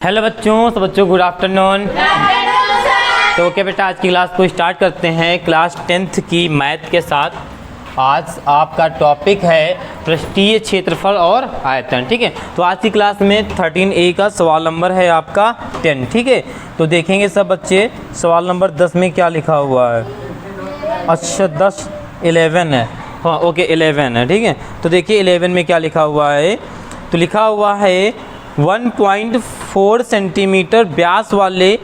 Hello बच्चों, तो बच्चों गुड आफ्टरनून। तो ओके बेटा, आज की क्लास को स्टार्ट करते हैं क्लास 10th की मैथ के साथ। आज आपका टॉपिक है पृष्ठीय क्षेत्रफल और आयतन। ठीक है, तो आज की क्लास में 13A का सवाल नंबर है आपका 10। ठीक है, तो देखेंगे सब बच्चे सवाल नंबर 10 में क्या लिखा हुआ है। अच्छा 10 11 है, हाँ ओके 11 है। ठीक है, तो देखिए 11 में क्या लिखा हुआ है। तो लिखा हुआ है 1.4 सेंटीमीटर व्यास वाले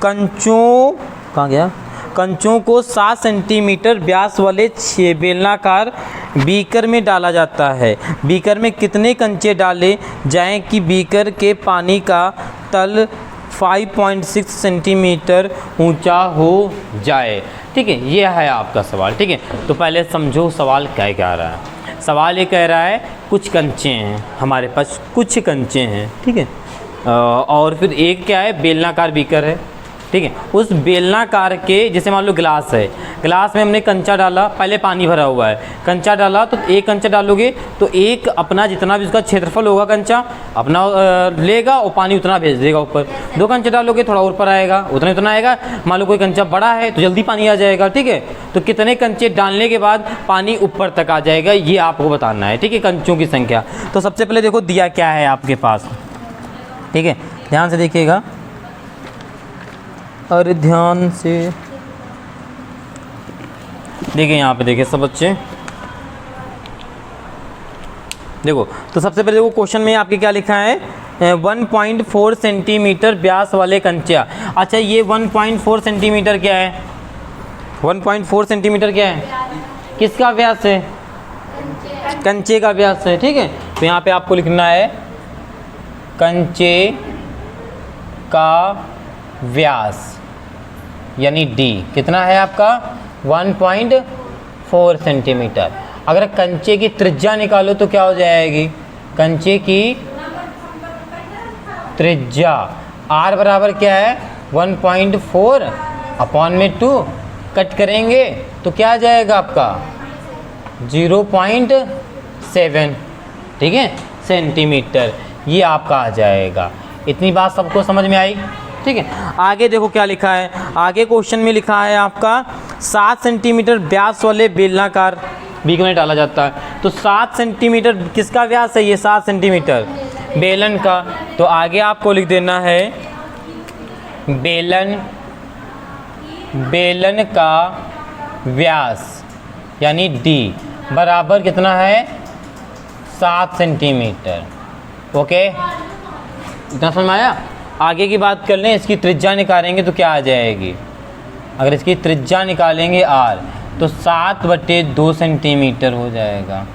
कंचों, कहाँ गया, कंचों को 7 सेंटीमीटर व्यास वाले बेलनाकार बीकर में डाला जाता है। बीकर में कितने कंचे डाले जाएं कि बीकर के पानी का तल 5.6 सेंटीमीटर ऊंचा हो जाए। ठीक है, ये है आपका सवाल। ठीक है, तो पहले समझो सवाल क्या कह रहा है। सवाल ये कह रहा है कुछ कंचे हैं हमारे पास, कुछ कंचे हैं। ठीक है, और फिर एक क्या है, बेलनाकार बीकर है। ठीक है, उस बेलनाकार के जैसे मान लो गिलास है, गिलास में हमने कंचा डाला, पहले पानी भरा हुआ है, कंचा डाला तो एक कंचा डालोगे तो एक अपना जितना भी उसका क्षेत्रफल होगा कंचा अपना लेगा और पानी उतना भेज देगा ऊपर। दो कंचे डालोगे थोड़ा ऊपर आएगा, उतना आएगा। मान लो कोई कंचा बड़ा है तो जल्दी पानी आ जाएगा। ठीक है, तो कितने कंचे डालने के बाद पानी ऊपर तक आ जाएगा, ये आपको बताना है। ठीक है, कंचों की संख्या। तो सबसे पहले देखो दिया क्या है आपके पास। ठीक है, ध्यान से देखिएगा, अरे ध्यान से देखिए, यहाँ पे देखिए सब बच्चे देखो। तो सबसे पहले देखो क्वेश्चन में आपके क्या लिखा है, 1.4 सेंटीमीटर व्यास वाले कंचा। अच्छा, ये 1.4 सेंटीमीटर क्या है? 1.4 सेंटीमीटर क्या है, किसका व्यास है? कंचे का व्यास है। ठीक है, तो यहाँ पे आपको लिखना है कंचे का व्यास यानी D कितना है आपका 1.4 सेंटीमीटर। अगर कंचे की त्रिज्या निकालो तो क्या हो जाएगी, कंचे की त्रिज्या R बराबर क्या है 1.4 अपॉन में 2 कट करेंगे तो क्या आ जाएगा आपका 0.7। ठीक है, सेंटीमीटर, ये आपका आ जाएगा। इतनी बात सबको समझ में आई? ठीक है, आगे देखो क्या लिखा है। आगे क्वेश्चन में लिखा है आपका 7 सेंटीमीटर व्यास वाले बेलनाकार बीकर में डाला जाता है। तो 7 सेंटीमीटर किसका व्यास है? ये 7 सेंटीमीटर बेलन का। तो आगे आपको लिख देना है बेलन का व्यास यानी D बराबर कितना है 7 सेंटीमीटर। ओके, इतना समझ में आया? आगे की बात कर लें, इसकी त्रिज्या निकालेंगे तो क्या आ जाएगी, अगर इसकी त्रिज्या निकालेंगे R तो 7/2 सेंटीमीटर हो जाएगा।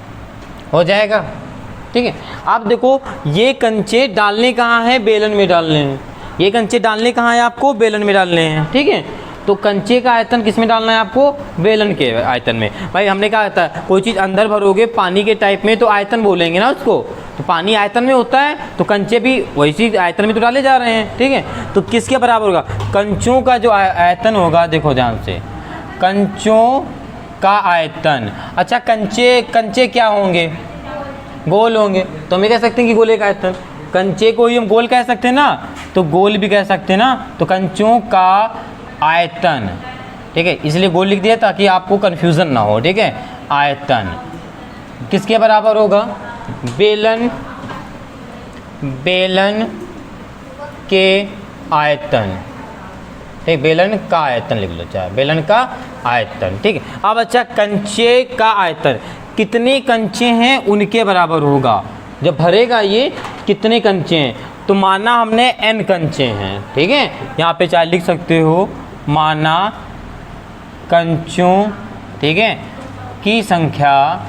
ठीक है, अब देखो ये कंचे डालने कहाँ हैं, बेलन में डालने हैं। ये कंचे डालने कहाँ हैं आपको, बेलन में डालने हैं। ठीक है, तो कंचे का आयतन किस में डालना है आपको, बेलन के आयतन में। भाई हमने कहा था कोई चीज़ अंदर भरोगे पानी के टाइप में तो आयतन बोलेंगे ना उसको, तो पानी आयतन में होता है तो कंचे भी वैसी आयतन में तो डाले जा रहे हैं। ठीक है, तो किसके बराबर होगा, कंचों का जो आयतन होगा, देखो ध्यान से, कंचों का आयतन। अच्छा, कंचे क्या होंगे, गोल होंगे, तो हम ये कह सकते हैं कि गोले का आयतन। कंचे को ही हम गोल कह सकते हैं ना, तो गोल भी कह सकते हैं ना। तो कंचों का आयतन, ठीक है, इसलिए गोल लिख दिया ताकि आपको कन्फ्यूज़न ना हो। ठीक है, आयतन किसके बराबर होगा, बेलन के आयतन। ठीक, बेलन का आयतन लिख लो, चाहे बेलन का आयतन। ठीक है, अब अच्छा कंचे का आयतन, कितने कंचे हैं उनके बराबर होगा। जब भरेगा ये कितने कंचे हैं, तो माना हमने n कंचे हैं। ठीक है, यहाँ पे चाहे लिख सकते हो माना कंचों, ठीक है, की संख्या,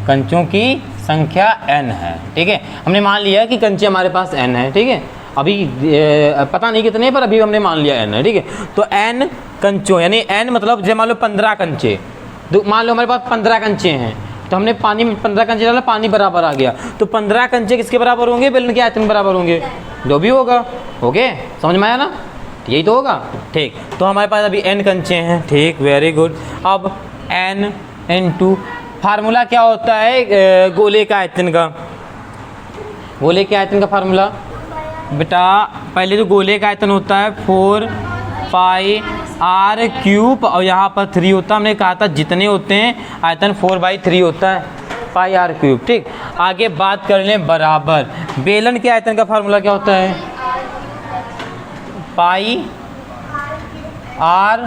कंचों की संख्या n है। ठीक है, हमने मान लिया कि कंचे हमारे पास n है। ठीक है, अभी पता नहीं कितने पर अभी हमने मान लिया n है। ठीक है, तो n कंचों यानी n मतलब जैसे मान लो 15 कंचे, मान लो हमारे पास 15 कंचे हैं तो हमने पानी में 15 कंचे डाला, पानी बराबर आ गया। तो 15 कंचे किसके बराबर होंगे, बेलन के आयतन बराबर होंगे, जो भी होगा। ओके, समझ में आया ना, यही तो होगा। ठीक, तो हमारे पास अभी n कंचे हैं। ठीक, वेरी गुड। अब n × फार्मूला क्या होता है गोले का आयतन का, गोले के आयतन का फार्मूला बेटा पहले तो गोले का आयतन होता है 4 पाई आर क्यूब और यहाँ पर 3 होता है। हमने कहा था जितने होते हैं आयतन 4/3 होता है पाई आर क्यूब। ठीक, आगे बात कर लें बराबर। बेलन के आयतन का फार्मूला क्या होता है? पाई आर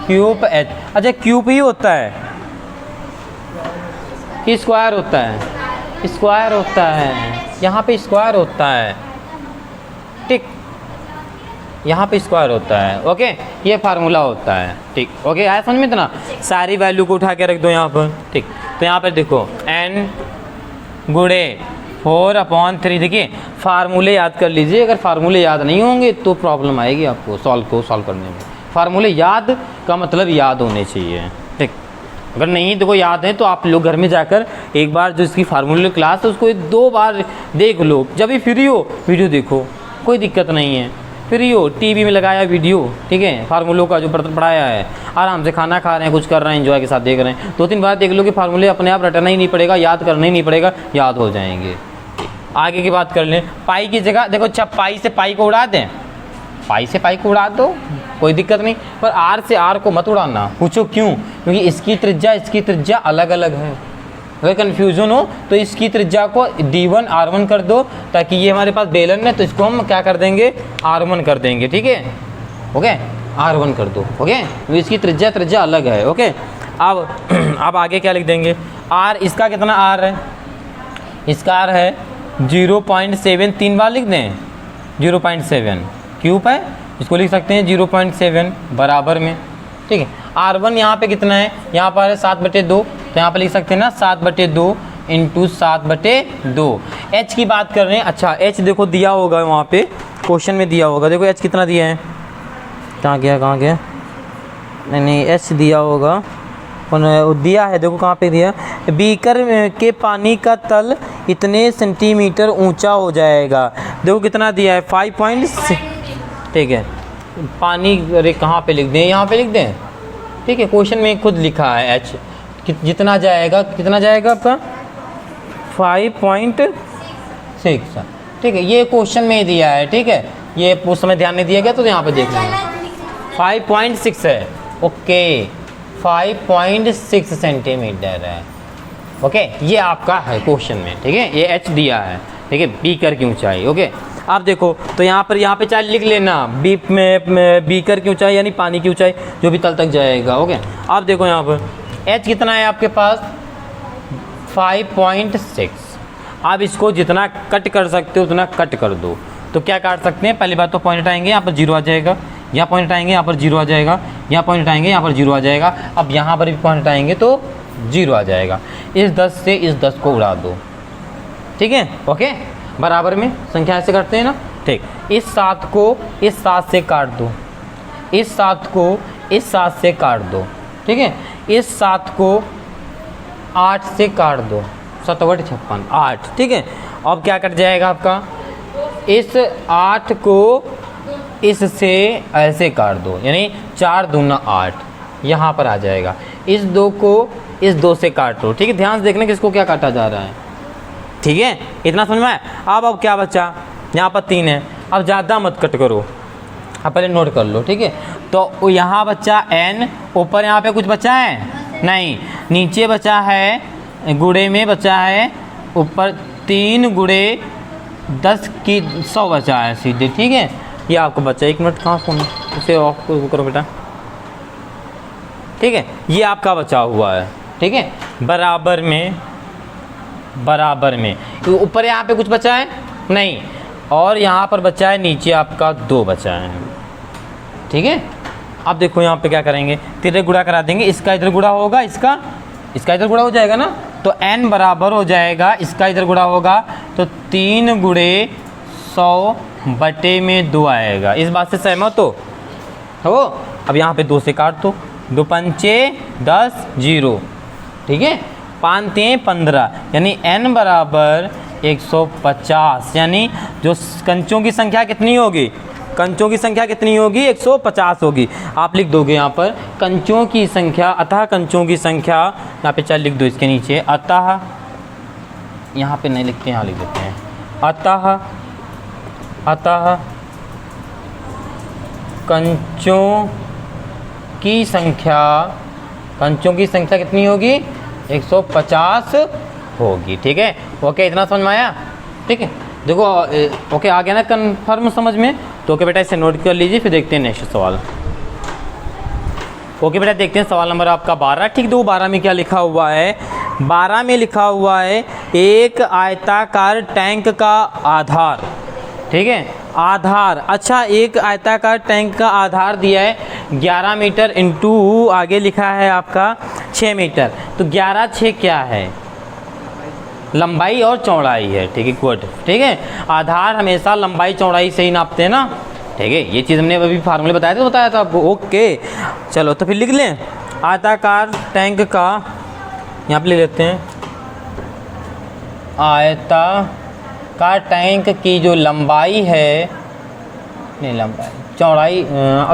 क्यूब एच। अच्छा क्यूब ही होता है कि स्क्वायर होता है? स्क्वायर होता है, यहाँ पे स्क्वायर होता है। ठीक, यहाँ पे स्क्वायर होता है। ओके, ये फार्मूला होता है। ठीक, ओके आया समझ में? इतना सारी वैल्यू को उठा के रख दो यहाँ पर। ठीक, तो यहाँ पर देखो n गुणे 4/3। देखिए फार्मूले याद कर लीजिए, अगर फार्मूले याद नहीं होंगे तो प्रॉब्लम आएगी आपको सॉल्व करने में। फार्मूले याद का मतलब याद होने चाहिए। ठीक, अगर नहीं देखो याद है तो आप लोग घर में जाकर एक बार जो इसकी फार्मूले क्लास है उसको 2 बार देख लो। जब भी फ्री हो वीडियो देखो, कोई दिक्कत नहीं है। फ्री हो टीवी में लगाया वीडियो, ठीक है, फार्मूलों का जो पढ़ाया है, आराम से खाना खा रहे हैं, कुछ कर रहे हैं, एंजॉय के साथ देख रहे हैं, 2-3 बार देख लो कि फार्मूले अपने आप रटना ही नहीं पड़ेगा, याद करना ही नहीं पड़ेगा, याद हो जाएंगे। आगे की बात कर लें। पाई की जगह देखो, अच्छा पाई से पाई को उड़ा दें, पाई से पाई को उड़ा दो, कोई दिक्कत नहीं, पर आर से आर को मत उड़ाना। पूछो क्यों? क्योंकि इसकी त्रिज्या अलग अलग है। अगर कन्फ्यूजन हो तो इसकी त्रिज्या को D1 R1 कर दो, ताकि ये हमारे पास बेलन है तो इसको हम क्या कर देंगे? R1 कर देंगे। ठीक है, ओके, R1 कर दो। ओके, तो इसकी त्रिज्या अलग है। ओके, अब आगे क्या लिख देंगे? R, इसका कितना R है? इसका R है 0.7, 3 बार लिख दें 0.7, क्यूब है, इसको लिख सकते हैं 0.7 बराबर में। ठीक है, R1 यहाँ पे कितना है? यहाँ पर है 7/2, तो यहाँ पे लिख सकते हैं ना 7/2 × 7/2। H की बात कर रहे हैं। अच्छा H देखो दिया होगा वहाँ पे, क्वेश्चन में दिया होगा। देखो H कितना दिया है? कहाँ गया? नहीं H दिया होगा, दिया है, देखो कहाँ पे दिया। बीकर के पानी का तल इतने सेंटीमीटर ऊंचा हो जाएगा। देखो कितना दिया है? 5.6। ठीक है, पानी अरे कहाँ पे लिख दें? यहाँ पे लिख दें। ठीक है, क्वेश्चन में खुद लिखा है H जितना जाएगा, कितना जाएगा आपका? 5.6। ठीक है, ये क्वेश्चन में ही दिया है। ठीक है, ये उस समय ध्यान नहीं दिया गया तो यहाँ पे देख लेंगे 5.6 है। ओके, 5.6 सेंटीमीटर है। ओके, ये आपका है क्वेश्चन में। ठीक है, ये H दिया है। ठीक है, बीकर की ऊंचाई। ओके, आप देखो तो यहाँ पे चाहे लिख लेना बीकर की ऊंचाई यानी पानी की ऊंचाई जो भी तल तक जाएगा। ओके, आप देखो यहाँ पर H कितना है आपके पास? 5.6। आप इसको जितना कट कर सकते हो उतना कट कर दो। तो क्या काट सकते हैं? पहली बात तो पॉइंट आएंगे, यहाँ पर 0 आ जाएगा, यहाँ पॉइंट आएंगे, यहाँ पर 0 आ जाएगा, यहाँ पॉइंट आएंगे, यहाँ पर 0 आ जाएगा। अब यहाँ पर भी पॉइंट आएंगे तो 0 आ जाएगा। इस 10 से इस 10 को उड़ा दो। ठीक है, ओके, बराबर में संख्या ऐसे करते हैं ना। ठीक, इस 7 को इस 7 से काट दो, इस 7 को इस 7 से काट दो। ठीक है, इस 7 को 8 से काट दो, 7/56 8। ठीक है, अब क्या कट जाएगा आपका? इस 8 को इससे ऐसे काट दो, यानी 4 दूना 8 यहाँ पर आ जाएगा। इस 2 को इस 2 से काट दो। ठीक है, ध्यान से देखना किसको क्या काटा जा रहा है। ठीक है, इतना समझ में आया? अब क्या बचा? यहाँ पर 3 है। अब ज़्यादा मत कट करो, आप पहले नोट कर लो। ठीक है, तो यहाँ बचा n, ऊपर यहाँ पे कुछ बचा है नहीं, नीचे बचा है गुणे में बचा है, ऊपर 3 × 10 की 100 बचा है सीधे। ठीक है, ये आपको बचा। 1 मिनट, कहाँ फ़ोन? इसे ऑफ करो बेटा। ठीक है, ये आपका बचा हुआ है। ठीक है, बराबर में तो ऊपर यहाँ पे कुछ बचा है नहीं, और यहाँ पर बचा है नीचे आपका 2 बचा है। ठीक है, अब देखो यहाँ पे क्या करेंगे? तिरे गुणा करा देंगे, इसका इधर गुणा होगा, इसका इधर गुणा हो जाएगा ना, तो n बराबर हो जाएगा, इसका इधर गुणा होगा तो 3 × 100/2 आएगा। इस बात से सहमत हो? अब यहाँ पे 2 से काट दो, 2 पंचे 10 0। ठीक है, 5 3 15, यानी n बराबर 150, यानी जो कंचों की संख्या कितनी होगी? कंचों की संख्या कितनी होगी? 150 होगी। आप लिख दोगे यहाँ पर कंचों की संख्या, अतः कंचों की संख्या, यहाँ पे चल लिख दो इसके नीचे, अतः, यहाँ पे नहीं लिखते, यहाँ लिख देते हैं, अतः अतः कंचों की संख्या कितनी होगी? 150 होगी। ठीक है, ओके, इतना समझ में आया? ठीक है, देखो ओके आ गया ना कन्फर्म समझ में? तो ओके बेटा इसे नोट कर लीजिए, फिर देखते हैं नेक्स्ट सवाल। ओके बेटा देखते हैं सवाल नंबर आपका 12। ठीक, देखो 12 में क्या लिखा हुआ है? 12 में लिखा हुआ है एक आयताकार टैंक का आधार। ठीक है, आधार, अच्छा एक आयताकार टैंक का आधार दिया है 11 मीटर इंटू आगे लिखा है आपका 6 मीटर। तो 11 6 क्या है? लंबाई और चौड़ाई है। ठीक है, गुड। ठीक है, आधार हमेशा लंबाई चौड़ाई से ही नापते हैं ना। ठीक है, ये चीज़ हमने अभी फार्मूले बताया था आपको। ओके, चलो तो फिर लिख लें। आयताकार टैंक का, यहाँ पे लिख लेते हैं, आयताकार टैंक की जो लंबाई है, नहीं लंबाई चौड़ाई,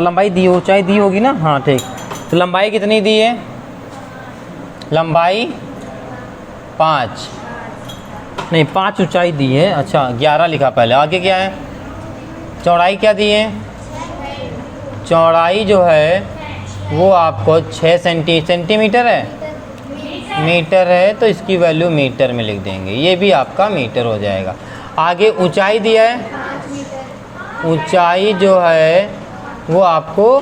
लंबाई दी ऊंचाई दी होगी ना। हाँ ठीक, तो लंबाई कितनी दी है? लंबाई 5 नहीं 5 ऊंचाई दी है। अच्छा 11 लिखा पहले, आगे क्या है? चौड़ाई क्या दी है? चौड़ाई जो है वो आपको 6 सेंटीमीटर है, मीटर है, तो इसकी वैल्यू मीटर में लिख देंगे, ये भी आपका मीटर हो जाएगा। आगे ऊंचाई दिया है, ऊंचाई जो है वो आपको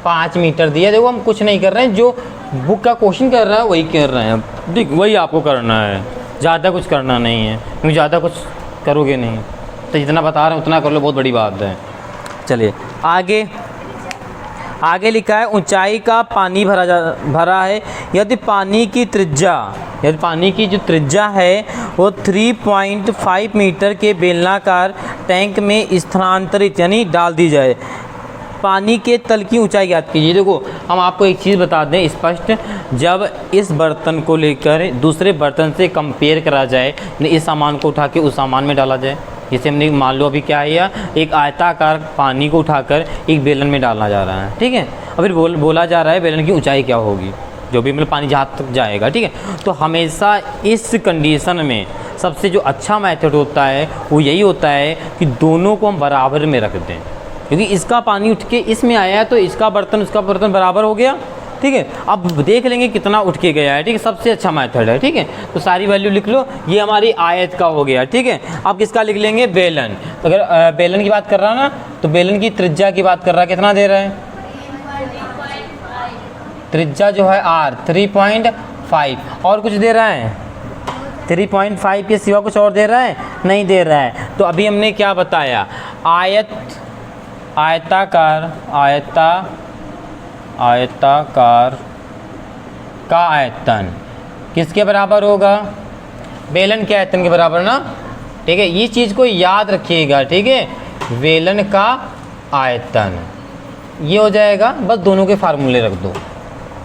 5 मीटर दिया है। देखो हम कुछ नहीं कर रहे हैं, जो बुक का क्वेश्चन कर रहा है वही कर रहे हैं, ठीक वही आपको करना है, ज़्यादा कुछ करना नहीं है, क्योंकि ज़्यादा कुछ करोगे नहीं, तो जितना बता रहे हैं उतना कर लो, बहुत बड़ी बात है। चलिए आगे लिखा है ऊंचाई का पानी भरा है यदि पानी की जो त्रिज्या है वो 3.5 मीटर के बेलनाकार टैंक में स्थानांतरित यानी डाल दी जाए। पानी के तल की ऊंचाई ज्ञात कीजिए। देखो हम आपको एक चीज़ बता दें स्पष्ट, जब इस बर्तन को लेकर दूसरे बर्तन से कंपेयर करा जाए, इस सामान को उठा के उस सामान में डाला जाए, जैसे हमने मान लो अभी क्या है, या एक आयताकार पानी को उठाकर एक बेलन में डालना जा रहा है, ठीक है, और फिर बोला जा रहा है बेलन की ऊंचाई क्या होगी, जो भी मतलब पानी जहाँ तक जाएगा, ठीक है। तो हमेशा इस कंडीशन में सबसे जो अच्छा मेथड होता है वो यही होता है कि दोनों को हम बराबर में रख दें, क्योंकि इसका पानी उठ के इसमें आया है तो इसका बर्तन उसका बर्तन बराबर हो गया, ठीक है। अब देख लेंगे कितना उठ के गया है, ठीक है, सबसे अच्छा मेथड है, ठीक है। तो सारी वैल्यू लिख लो, ये हमारी आयत का हो गया, ठीक है। अब किसका लिख लेंगे? बेलन। तो अगर बेलन की बात कर रहा है ना, तो बेलन की त्रिज्या की बात कर रहा है, कितना दे रहा है? त्रिज्या जो है r 3.5, और कुछ दे रहा है? 3.5 के सिवा कुछ और दे रहा है? नहीं दे रहा है। तो अभी हमने क्या बताया? आयताकार का आयतन किसके बराबर होगा? बेलन के आयतन के बराबर ना, ठीक है। ये चीज़ को याद रखिएगा, ठीक है, बेलन का आयतन ये हो जाएगा, बस दोनों के फार्मूले रख दो,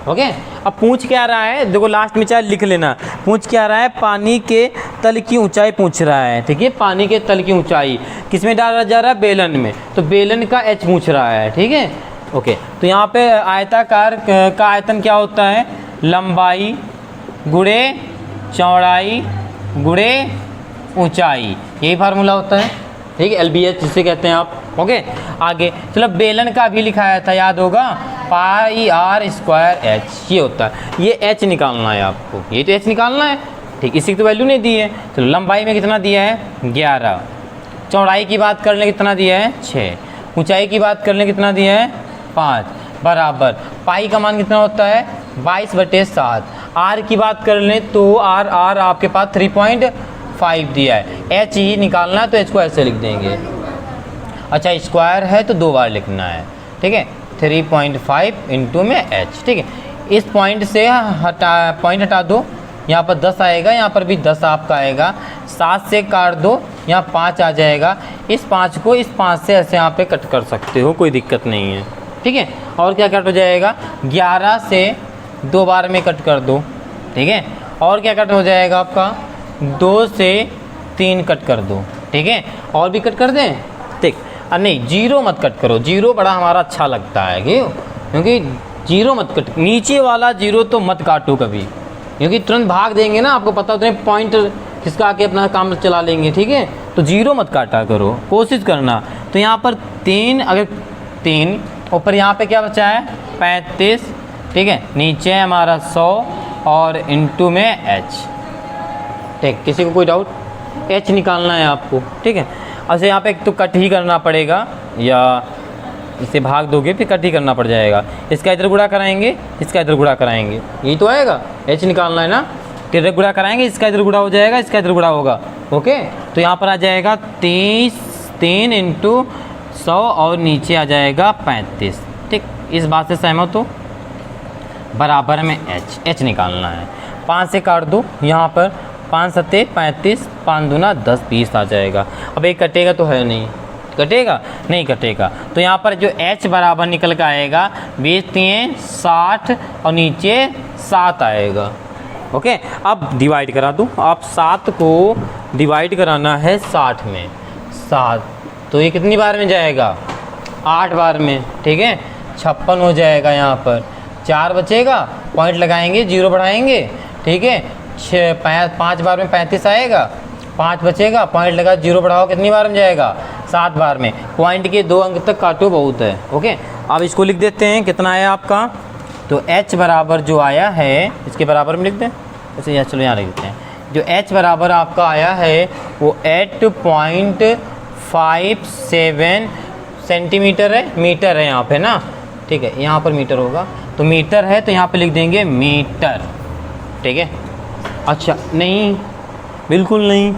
ओके। अब पूछ क्या रहा है, देखो लास्ट में चाहे लिख लेना, पूछ क्या रहा है? पानी के तल की ऊंचाई पूछ रहा है, ठीक है। पानी के तल की ऊंचाई किस में डाला जा रहा है? बेलन में, तो बेलन का h पूछ रहा है, ठीक है, ओके। तो यहाँ पे आयताकार का आयतन क्या होता है? लंबाई गुणे चौड़ाई गुणे ऊंचाई, यही फार्मूला होता है, ठीक है, LBH जिसे कहते हैं आप, ओके। आगे चलो, बेलन का भी लिखाया था, याद होगा, पाई r स्क्वायर h, ये होता है, ये h निकालना है आपको, ये तो h निकालना है, ठीक। इसी की तो वैल्यू नहीं दी है। चलो लंबाई में कितना दिया है? 11। चौड़ाई की बात कर ले कितना दिया है? 6। ऊंचाई की बात कर ले कितना दिया है? 5 बराबर पाई का मान कितना होता है? 22/7। r की बात कर लें तो r आपके पास 3.5 दिया है, h ही निकालना है तो h को ऐसे लिख देंगे। अच्छा स्क्वायर है तो 2 बार लिखना है, ठीक है, 3.5 इंटू में h, ठीक है। इस पॉइंट से पॉइंट हटा दो, यहाँ पर 10 आएगा, यहाँ पर भी 10 आपका आएगा, 7 से काट दो, यहाँ 5 आ जाएगा। इस 5 को इस 5 से ऐसे यहाँ पे कट कर सकते हो, कोई दिक्कत नहीं है, ठीक है। और क्या कट हो जाएगा? 11 से 2 बार में कट कर दो, ठीक है। और क्या कट हो जाएगा आपका? 2 से 3 कट कर दो, ठीक है। और भी कट कर दें, ठीक, नहीं जीरो मत कट करो, जीरो बड़ा हमारा अच्छा लगता है, क्योंकि जीरो मत कट, नीचे वाला जीरो तो मत काटो कभी, क्योंकि तुरंत भाग देंगे ना, आपको पता उतने पॉइंट किसका आके अपना काम चला लेंगे, ठीक है। तो जीरो मत काटा करो, कोशिश करना। तो यहाँ पर 3, अगर 3 ऊपर यहाँ पे क्या बचा है 35, ठीक है, नीचे है हमारा 100 और इनटू में h, ठीक। किसी को कोई डाउट? h निकालना है आपको, ठीक है। अच्छा यहाँ पे एक तो कट ही करना पड़ेगा, या इसे भाग दोगे फिर कट ही करना पड़ जाएगा। इसका इधर गुणा कराएंगे, इसका इधर गुणा कराएंगे, यही तो आएगा। h निकालना है ना, तो इधर गुणा कराएंगे, इसका इधर गुणा हो जाएगा, इसका इधर गुणा होगा, ओके। तो यहाँ पर आ जाएगा 3 इंटू 100 और नीचे आ जाएगा 35, ठीक। इस बात से सहमत हो? बराबर में h निकालना है। 5 से काट दो, यहाँ पर 5 सत्ते 35, 5 दूना 10, 20 आ जाएगा। अब एक कटेगा तो है नहीं, कटेगा नहीं कटेगा। तो यहाँ पर जो h बराबर निकल कर आएगा 20 3 60 और नीचे 7 आएगा, ओके। अब डिवाइड करा दूँ, आप 7 को डिवाइड कराना है 60 में, 7 तो ये कितनी बार में जाएगा 8 बार में, ठीक है। 56 हो जाएगा। यहाँ पर 4 बचेगा, पॉइंट लगाएंगे, 0 बढ़ाएंगे, ठीक है। 5 बार में 35 आएगा, 5 बचेगा, पॉइंट लगा, 0 बढ़ाओ, कितनी बार में जाएगा 7 बार में। पॉइंट के 2 अंक तक काटो, बहुत है, ओके। अब इसको लिख देते हैं, कितना आया आपका। तो h बराबर जो आया है, इसके बराबर में लिख दें, ऐसे यहाँ चलो यहाँ लिख देते हैं। जो h बराबर आपका आया है वो 8.57 सेंटीमीटर है, मीटर है यहाँ पे ना, ठीक है। यहाँ पर मीटर होगा, तो मीटर है तो यहाँ पे लिख देंगे मीटर, ठीक है। अच्छा नहीं, बिल्कुल नहीं,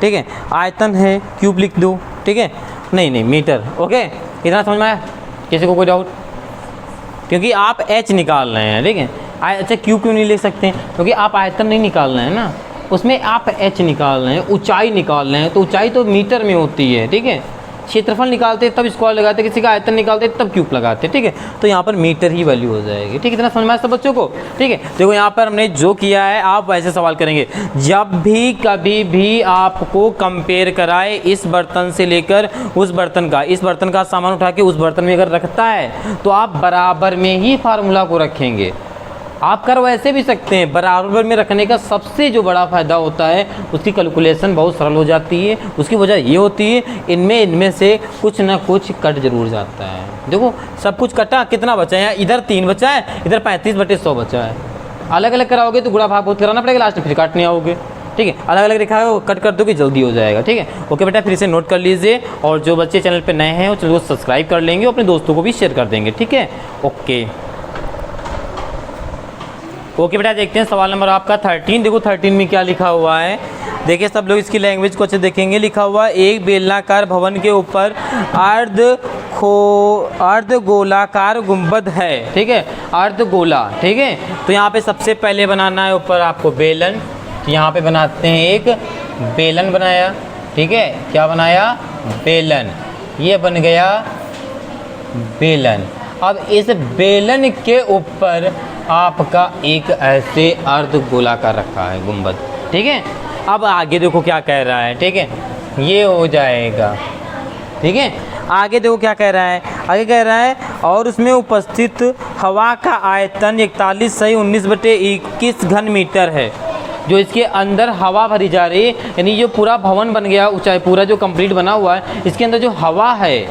ठीक है। आयतन है, क्यूब लिख दो, ठीक है। नहीं मीटर, ओके। इतना समझ में आया? किसी को कोई डाउट? क्योंकि आप h निकाल रहे हैं, ठीक है। अच्छा क्यूब क्यों नहीं ले सकते हैं? क्योंकि आप आयतन नहीं निकाल रहे हैं ना, उसमें आप h निकाल रहे हैं, ऊंचाई निकाल रहे हैं, तो ऊंचाई तो मीटर में होती है, ठीक है। क्षेत्रफल निकालते तब स्क्वायर लगाते, किसी का आयतन निकालते तब क्यूब लगाते, ठीक है। तो यहाँ पर मीटर ही वैल्यू हो जाएगी, ठीक है। इतना समझ में आया सब बच्चों को, ठीक है। देखो यहाँ पर हमने जो किया है, आप वैसे सवाल करेंगे। जब भी कभी भी आपको कंपेयर कराए इस बर्तन से लेकर उस बर्तन का, इस बर्तन का सामान उठा के उस बर्तन में अगर रखता है तो आप बराबर में ही फार्मूला को रखेंगे। आप कर वैसे भी सकते हैं, बराबर में रखने का सबसे जो बड़ा फ़ायदा होता है उसकी कैलकुलेशन बहुत सरल हो जाती है। उसकी वजह ये होती है इनमें से कुछ ना कुछ कट जरूर जाता है। देखो सब कुछ कटा, कितना बचा है, इधर 3 बचा है, इधर 35/100 बचा है। अलग अलग कराओगे तो गुणा भाग बहुत कराना पड़ेगा, लास्ट में फिर काटने आओगे, ठीक है। अलग अलग लिखा है, कट कर दोगे जल्दी हो जाएगा, ठीक है। ओके बेटा, फिर से नोट कर लीजिए, और जो बच्चे चैनल पे नए हैं वो चैनल को सब्सक्राइब कर लेंगे, अपने दोस्तों को भी शेयर कर देंगे, ठीक है। ओके बेटा, देखते हैं सवाल नंबर आपका 13। देखो 13 में क्या लिखा हुआ है, देखिए सब लोग इसकी लैंग्वेज को अच्छे देखेंगे। लिखा हुआ है एक बेलनाकार भवन के ऊपर अर्धगोलाकार गुंबद है, ठीक है, अर्धगोला, ठीक है। तो यहाँ पे सबसे पहले बनाना है ऊपर आपको बेलन, तो यहाँ पे बनाते हैं एक बेलन बनाया, ठीक है। क्या बनाया? बेलन, ये बन गया बेलन। अब इस बेलन के ऊपर आपका एक ऐसे अर्धगोलाकार रखा है गुंबद, ठीक है। अब आगे देखो क्या कह रहा है, ठीक है, ये हो जाएगा, ठीक है। आगे देखो क्या कह रहा है, आगे कह रहा है और उसमें उपस्थित हवा का आयतन 41/19 घन मीटर है। जो इसके अंदर हवा भरी जा रही है, यानी जो पूरा भवन बन गया, ऊंचाई पूरा जो कंप्लीट बना हुआ है, इसके अंदर जो हवा है,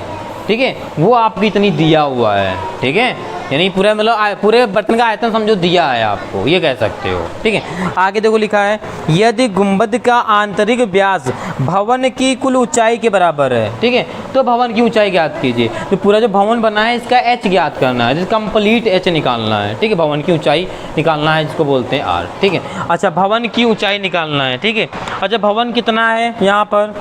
ठीक है, वो आपको इतनी दिया हुआ है, ठीक है। यानी पूरा मतलब पूरे बर्तन का आयतन समझो दिया है आपको, ये कह सकते हो, ठीक है। आगे देखो लिखा है यदि गुंबद का आंतरिक व्यास भवन की कुल ऊंचाई के बराबर है, ठीक है। तो भवन की ऊंचाई ज्ञात कीजिए। तो पूरा जो भवन बना है इसका h ज्ञात करना है, कंप्लीट h निकालना है, ठीक है। भवन की ऊंचाई निकालना है, जिसको बोलते हैं r, ठीक है। अच्छा भवन की ऊंचाई निकालना है, ठीक है। अच्छा भवन कितना है, यहाँ पर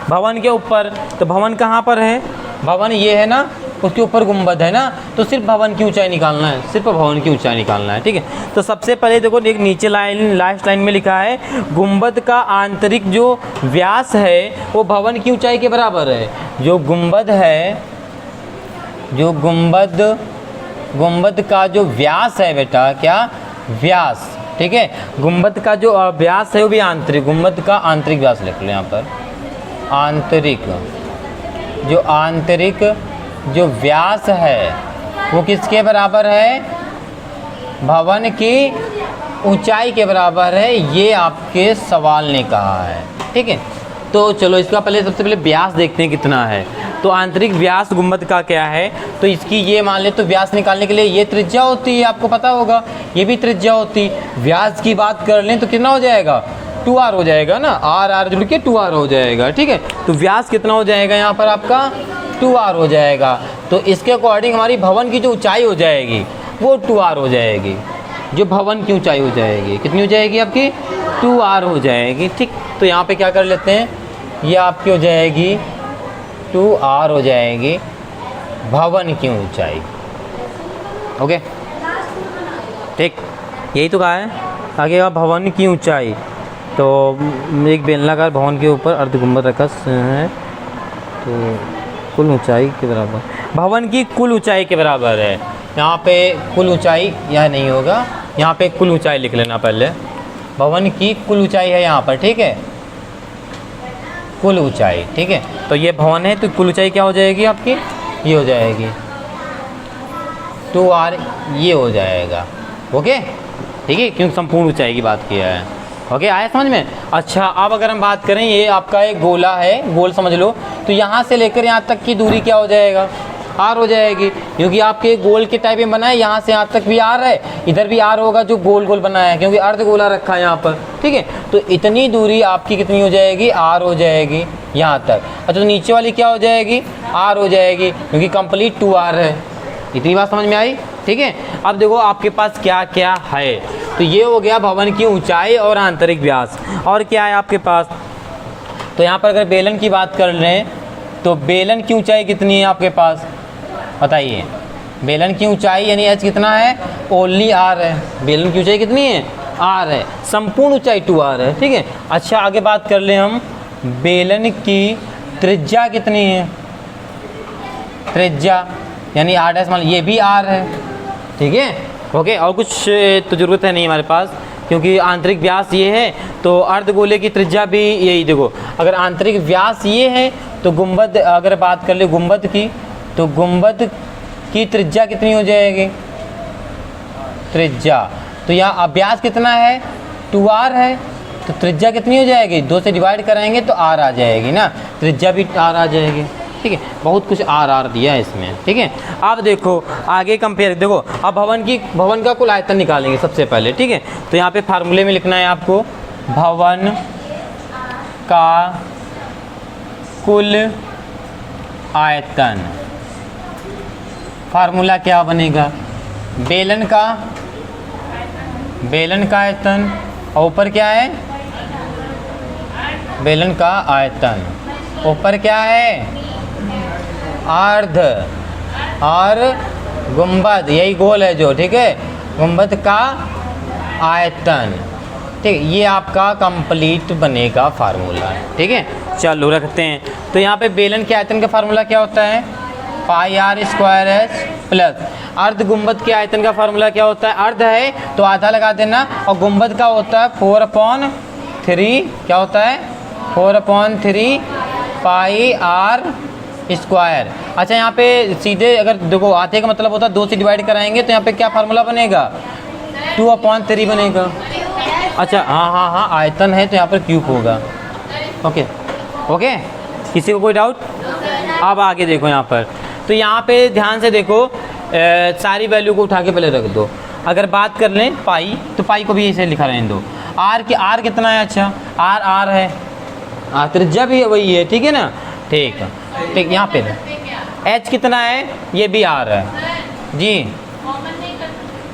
भवन के ऊपर, तो भवन कहाँ पर है, भवन ये है ना, उसके ऊपर गुंबद है ना, तो सिर्फ भवन की ऊंचाई निकालना है, सिर्फ भवन की ऊंचाई निकालना है, ठीक है। तो सबसे पहले देखो एक नीचे लास्ट लाइन में लिखा है गुंबद का आंतरिक जो व्यास है वो भवन की ऊंचाई के बराबर है। जो गुंबद है, जो गुंबद का जो व्यास है बेटा, क्या व्यास, ठीक है। गुंबद का जो व्यास है वो भी आंतरिक, गुंबद का आंतरिक व्यास लिख लो यहाँ पर, आंतरिक जो व्यास है वो किसके बराबर है, भवन की ऊंचाई के बराबर है, ये आपके सवाल ने कहा है। ठीक है, तो चलो इसका सबसे पहले व्यास देखते हैं कितना है। तो आंतरिक व्यास गुंबद का क्या है, तो इसकी ये मान ले तो व्यास निकालने के लिए ये त्रिज्या होती है, आपको पता होगा, ये भी त्रिज्या होती। व्यास की बात कर लें तो कितना हो जाएगा, 2r हो जाएगा ना, r जुड़ के 2r हो जाएगा। ठीक है, तो व्यास कितना हो जाएगा यहाँ पर आपका 2r हो जाएगा। तो इसके अकॉर्डिंग हमारी भवन की जो ऊंचाई हो जाएगी वो 2r हो जाएगी। जो भवन की ऊंचाई हो जाएगी कितनी हो जाएगी आपकी, 2r हो जाएगी। ठीक, तो यहाँ पे क्या कर लेते हैं, ये आपकी हो जाएगी 2r हो जाएगी भवन की ऊंचाई। ओके, ठीक, यही तो कहा है। आगे का भवन की ऊंचाई, तो एक बेलनाकार भवन के ऊपर अर्धगुंबद रखा है, तो कुल ऊंचाई के बराबर, भवन की कुल ऊंचाई के बराबर है। यहाँ पे कुल ऊंचाई यह नहीं होगा, यहाँ पे कुल ऊंचाई लिख लेना पहले, भवन की कुल ऊंचाई है यहाँ पर। ठीक है, कुल ऊंचाई। ठीक है, तो ये भवन है तो कुल ऊंचाई क्या हो जाएगी आपकी, ये हो जाएगी 2r, ये हो जाएगा। ओके, ठीक है, क्योंकि संपूर्ण ऊंचाई की बात किया है। ओके, आया समझ में। अच्छा, अब अगर हम बात करें, ये आपका एक गोला है, गोल समझ लो, तो यहाँ से लेकर यहाँ तक की दूरी क्या हो जाएगा, r हो जाएगी, क्योंकि आपके गोल के टाइप में बना है। यहाँ से यहाँ तक भी r है, इधर भी r होगा, जो गोल गोल बनाया है, क्योंकि अर्ध गोला रखा है यहाँ पर। ठीक है, तो इतनी दूरी आपकी कितनी हो जाएगी, r हो जाएगी यहाँ तक। अच्छा, तो नीचे वाली क्या हो जाएगी, r हो जाएगी, क्योंकि कंप्लीट 2r है। इतनी बात समझ में आई। ठीक है, अब देखो आपके पास क्या क्या है, तो ये हो गया भवन की ऊंचाई और आंतरिक व्यास। और क्या है आपके पास, तो यहाँ पर अगर बेलन की बात कर लें, तो बेलन की ऊंचाई कितनी है आपके पास, बताइए। बेलन की ऊंचाई यानी h कितना है, ओनली r है। बेलन की ऊंचाई कितनी है, r है, संपूर्ण ऊंचाई 2r है। ठीक है, अच्छा आगे बात कर लें हम, बेलन की त्रिज्या कितनी है, त्रिज्या यानी r' मान, ये भी r है। ठीक है, ओके, और कुछ तो ज़रूरत है नहीं हमारे पास, क्योंकि आंतरिक व्यास ये है, तो अर्धगोले की त्रिज्या भी यही। देखो, अगर आंतरिक व्यास ये है तो गुंबद, अगर बात कर ले गुंबद की, तो गुंबद की त्रिज्या कितनी हो जाएगी, त्रिज्या, तो यहाँ व्यास कितना है, 2r है, तो त्रिज्या कितनी हो जाएगी, 2 से डिवाइड कराएंगे तो r आ जाएगी ना, त्रिज्या भी r आ जाएगी। ठीक है, बहुत कुछ r दिया है इसमें। ठीक है, अब देखो आगे कंपेयर, देखो अब भवन का कुल आयतन निकालेंगे सबसे पहले। ठीक है, तो यहाँ पे फार्मूले में लिखना है आपको, भवन का कुल आयतन। फार्मूला क्या बनेगा, बेलन का आयतन, और ऊपर क्या है, बेलन का आयतन, ऊपर क्या है, अर्ध, और गुंबद, यही गोल है जो। ठीक है, गुंबद का आयतन। ठीक, ये आपका कंप्लीट बनेगा फार्मूला। ठीक है, चलो रखते हैं। तो यहाँ पे बेलन के आयतन का फार्मूला क्या होता है, πr² प्लस अर्ध गुंबद के आयतन का फार्मूला क्या होता है, अर्ध है तो आधा लगा देना, और गुंबद का होता है 4/3, क्या होता है 4/3 πr²। अच्छा, यहाँ पे सीधे अगर देखो आधे का मतलब होता है 2 से डिवाइड कराएंगे, तो यहाँ पे क्या फार्मूला बनेगा, 2/3 बनेगा। अच्छा, हाँ, आयतन है तो यहाँ पर क्यूब होगा। ओके, किसी को कोई डाउट। अब आगे देखो यहाँ पर, तो यहाँ पे ध्यान से देखो, सारी वैल्यू को उठा के पहले रख दो। अगर बात कर लें पाई, तो पाई को भी ऐसे लिखा रहने दो। आर कितना है, अच्छा आर है, त्रिज्या भी वही है। ठीक है ना, ठीक, यहाँ पे एच कितना है, ये भी आर है जी।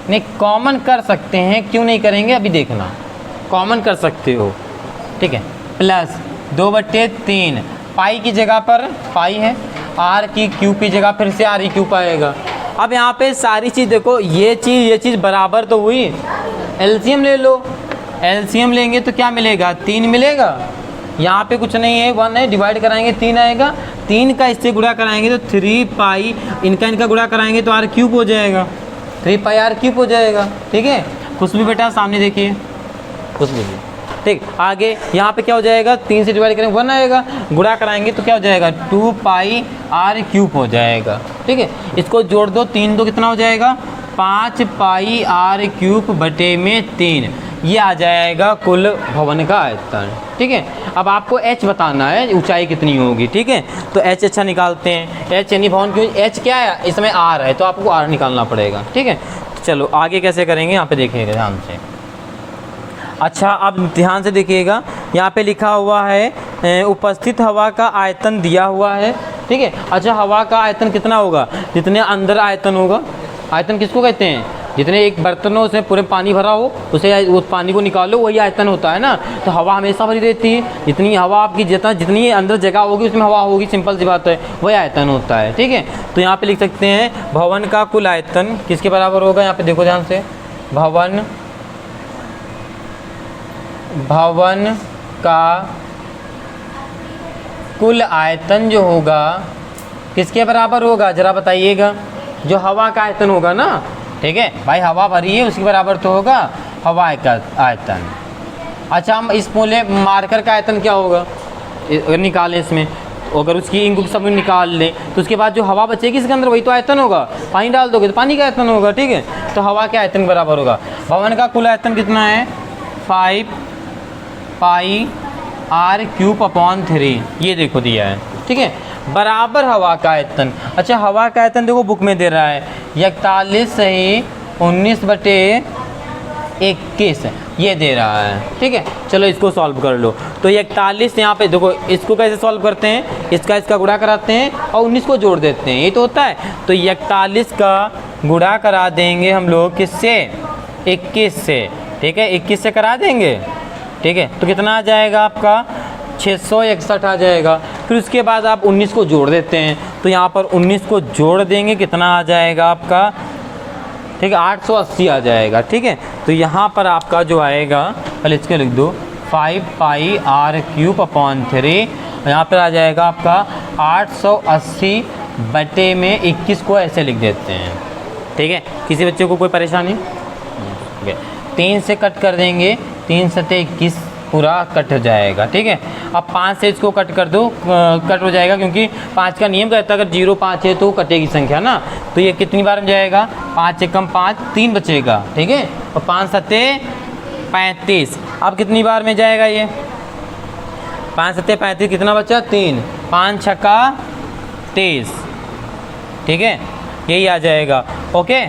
नहीं, कॉमन कर सकते हैं, क्यों नहीं करेंगे, अभी देखना, कॉमन कर सकते हो। ठीक है, प्लस 2/3, पाई की जगह पर पाई है, आर की क्यूब की जगह फिर से आर ही क्यूब आएगा। अब यहाँ पे सारी चीज़ देखो, ये चीज़ बराबर तो हुई, एलसीएम ले लो, एलसीएम लेंगे तो क्या मिलेगा, 3 मिलेगा। यहाँ पे कुछ नहीं है, 1 है, डिवाइड कराएंगे 3 आएगा, 3 का इससे गुणा कराएंगे तो 3 पाई, इनका गुणा कराएंगे तो r³ हो जाएगा, 3 पाई r³ हो जाएगा। ठीक है, खुशबू बेटा सामने देखिए, खुशबू। ठीक, आगे यहाँ पे क्या हो जाएगा, 3 से डिवाइड करेंगे 1 आएगा, गुणा कराएंगे तो क्या हो जाएगा, 2 पाई r³ हो जाएगा। ठीक है, इसको जोड़ दो, 3 2 कितना हो जाएगा, 5 पाई आर क्यूब बटे में 3, ये आ जाएगा कुल भवन का आयतन। ठीक है, अब आपको h बताना है ऊंचाई कितनी होगी। ठीक है, तो h अच्छा निकालते हैं। h यानी भवन की h क्या है, इसमें r है तो आपको r निकालना पड़ेगा। ठीक है, तो चलो आगे कैसे करेंगे, यहाँ पे देखिएगा ध्यान से। अच्छा, अब ध्यान से देखिएगा, यहाँ पे लिखा हुआ है उपस्थित हवा का आयतन दिया हुआ है। ठीक है, अच्छा हवा का आयतन कितना होगा, जितने अंदर आयतन होगा। आयतन किसको कहते हैं, जितने एक बर्तन हो उसमें पूरे पानी भरा हो, उसे उस पानी को निकालो, वही आयतन होता है ना। तो हवा हमेशा भरी रहती है, जितनी हवा आपकी जितनी अंदर जगह होगी उसमें हवा होगी, सिंपल सी बात है, वही आयतन होता है। ठीक है, तो यहाँ पे लिख सकते हैं भवन का कुल आयतन किसके बराबर होगा। यहाँ पे देखो ध्यान से, भवन का कुल आयतन जो होगा किसके बराबर होगा, जरा बताइएगा। जो हवा का आयतन होगा ना, ठीक है भाई, हवा भरी है उसके बराबर तो होगा हवा का आयतन। अच्छा, हम इस मोले मार्कर का आयतन क्या होगा, अगर निकालें इसमें, अगर उसकी इंक सब निकाल लें तो उसके बाद जो हवा बचेगी इसके अंदर वही तो आयतन होगा। पानी डाल दोगे तो पानी का आयतन होगा। ठीक है, तो हवा के आयतन बराबर होगा। भवन का कुल आयतन कितना है, 5 पाई आर क्यूब अपॉन 3, ये देखो दिया है। ठीक है, बराबर हवा का आयतन। अच्छा, हवा का आयतन देखो बुक में दे रहा है 41/19/21, ये दे रहा है। ठीक है, चलो इसको सॉल्व कर लो। तो 41 यहाँ पे देखो, इसको कैसे सॉल्व करते हैं, इसका गुणा कराते हैं और 19 को जोड़ देते हैं, ये तो होता है। तो 41 का गुणा करा देंगे हम लोग किससे, 21 से। ठीक है, 21 से करा देंगे। ठीक है, तो कितना आ जाएगा आपका, 661 आ जाएगा। फिर उसके बाद आप 19 को जोड़ देते हैं, तो यहाँ पर 19 को जोड़ देंगे, कितना आ जाएगा आपका, ठीक है 880 आ जाएगा। ठीक है, तो यहाँ पर आपका जो आएगा, पहले इसके लिख दो 5 पाई आर क्यूब अपॉन 3, यहाँ पर आ जाएगा आपका 880 बटे में 21 को ऐसे लिख देते हैं। ठीक है, किसी बच्चे को कोई परेशानी, ठीक है, 3 से कट कर देंगे, 3 सते 21 पूरा कट हो जाएगा। ठीक है, अब 5 से इसको कट कर दो, कट हो जाएगा, क्योंकि 5 का नियम कहता है अगर 0 5 है तो कटेगी संख्या ना। तो ये कितनी बार में जाएगा, 5 से कम 5, 3 बचेगा। ठीक है, और 5 सते 35, अब कितनी बार में जाएगा ये, 5 सते 35, कितना बचा 3, 5 छक्का 23। ठीक है, यही आ जाएगा। ओके,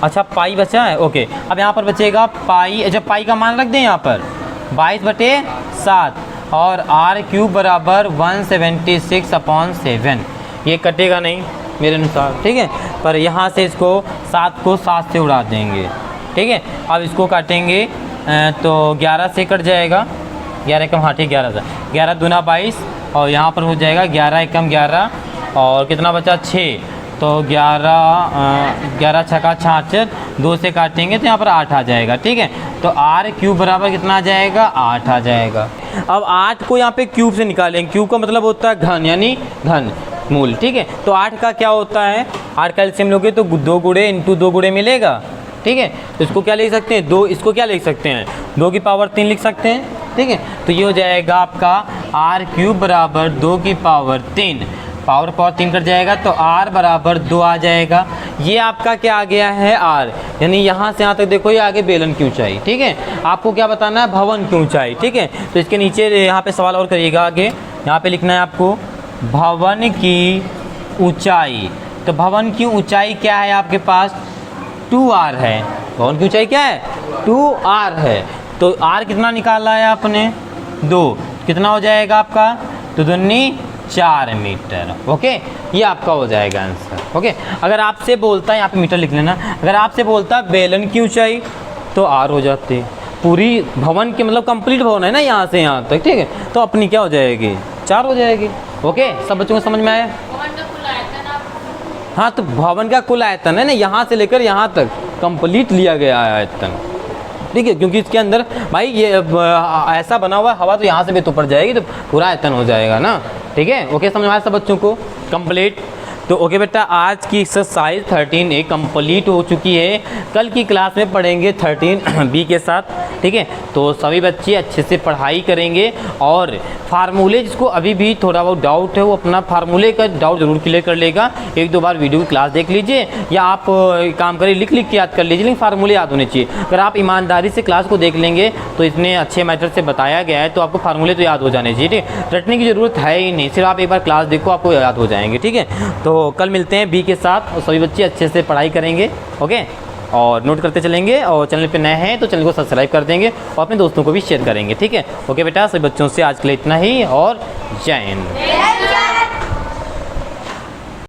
अच्छा पाई बचा है। ओके, अब यहाँ पर बचेगा पाई, अच्छा पाई का मान रख दें यहाँ पर 22/7 और आर क्यूब बराबर 176/7, ये कटेगा नहीं मेरे अनुसार। ठीक है, पर यहाँ से इसको 7 को 7 से उड़ा देंगे। ठीक है, अब इसको काटेंगे तो 11 से कट जाएगा, 11 कम, हाँ ठीक 11 से, 11 दूना 22 और यहाँ पर हो जाएगा 11 एकम 11 और कितना बचा 6, तो 11 छक्का 66, 2 से काटेंगे तो यहाँ पर 8 आ जाएगा। ठीक है, तो आर क्यूब बराबर कितना आ जाएगा, 8 आ जाएगा। अब 8 को यहाँ पे क्यूब से निकालेंगे, क्यूब का मतलब होता है घन, यानी घन मूल। ठीक है, तो 8 का क्या होता है, 8 का एलसीएम लोगे तो 2 गुणे इंटू 2 गुणे मिलेगा। ठीक है, तो इसको क्या लिख सकते हैं, 2, इसको क्या लिख सकते हैं, 2 की पावर 3 लिख सकते हैं। ठीक है, तो ये हो जाएगा आपका आर क्यूब बराबर 2 की पावर 3, पावर 3 कट जाएगा तो r बराबर 2 आ जाएगा। ये आपका क्या आ गया है, r, यानी यहाँ से यहाँ तक देखो ये आगे बेलन की ऊंचाई। ठीक है, आपको क्या बताना है, भवन की ऊंचाई। ठीक है, तो इसके नीचे यहाँ पे सवाल और करिएगा आगे, यहाँ पे लिखना है आपको भवन की ऊंचाई। तो भवन की ऊंचाई क्या है आपके पास, 2r है। भवन की ऊंचाई क्या है, 2r है। तो r कितना निकाला है आपने, 2, कितना हो जाएगा आपका, तो दुनी 4 मीटर। ओके, ये आपका हो जाएगा आंसर। ओके, अगर आपसे बोलता है, यहाँ पे मीटर लिख लेना, अगर आपसे बोलता है बेलन की ऊंचाई तो आर हो जाती, पूरी भवन के मतलब कंप्लीट भवन है ना यहाँ से यहाँ तक। ठीक है, तो अपनी क्या हो जाएगी, 4 हो जाएगी। ओके, सब बच्चों को समझ में आया। हाँ, तो भवन का कुल आयतन है ना, यहाँ से लेकर यहाँ तक कंप्लीट लिया गया है आयतन। ठीक है, क्योंकि इसके अंदर भाई ये ऐसा बना हुआ हवा तो यहाँ से भी तो पड़ जाएगी, तो पूरा आयतन हो जाएगा ना। ठीक है, ओके, समझ में आया सब बच्चों को, कंप्लीट। तो ओके बेटा, आज की एक्सरसाइज 13A कंप्लीट हो चुकी है। कल की क्लास में पढ़ेंगे 13B के साथ। ठीक है। तो सभी बच्चे अच्छे से पढ़ाई करेंगे और फार्मूले जिसको अभी भी थोड़ा बहुत डाउट है वो अपना फार्मूले का डाउट ज़रूर क्लियर कर लेगा। एक दो बार वीडियो की क्लास देख लीजिए या आप काम करिए लिख के याद कर लीजिए, लेकिन फार्मूले याद होने चाहिए। अगर आप ईमानदारी से क्लास को देख लेंगे तो इतने अच्छे मेथड से बताया गया है तो आपको फार्मूले तो याद हो जाने चाहिए, ठीक है। रटने की ज़रूरत है ही नहीं, सिर्फ आप एक बार क्लास देखो आपको याद हो जाएंगे, ठीक है। तो कल मिलते हैं बी के साथ और सभी बच्चे अच्छे से पढ़ाई करेंगे, ओके। और नोट करते चलेंगे और चैनल पे नए हैं तो चैनल को सब्सक्राइब कर देंगे और अपने दोस्तों को भी शेयर करेंगे, ठीक है। ओके बेटा, सभी बच्चों से आज के लिए इतना ही और जय हिंद।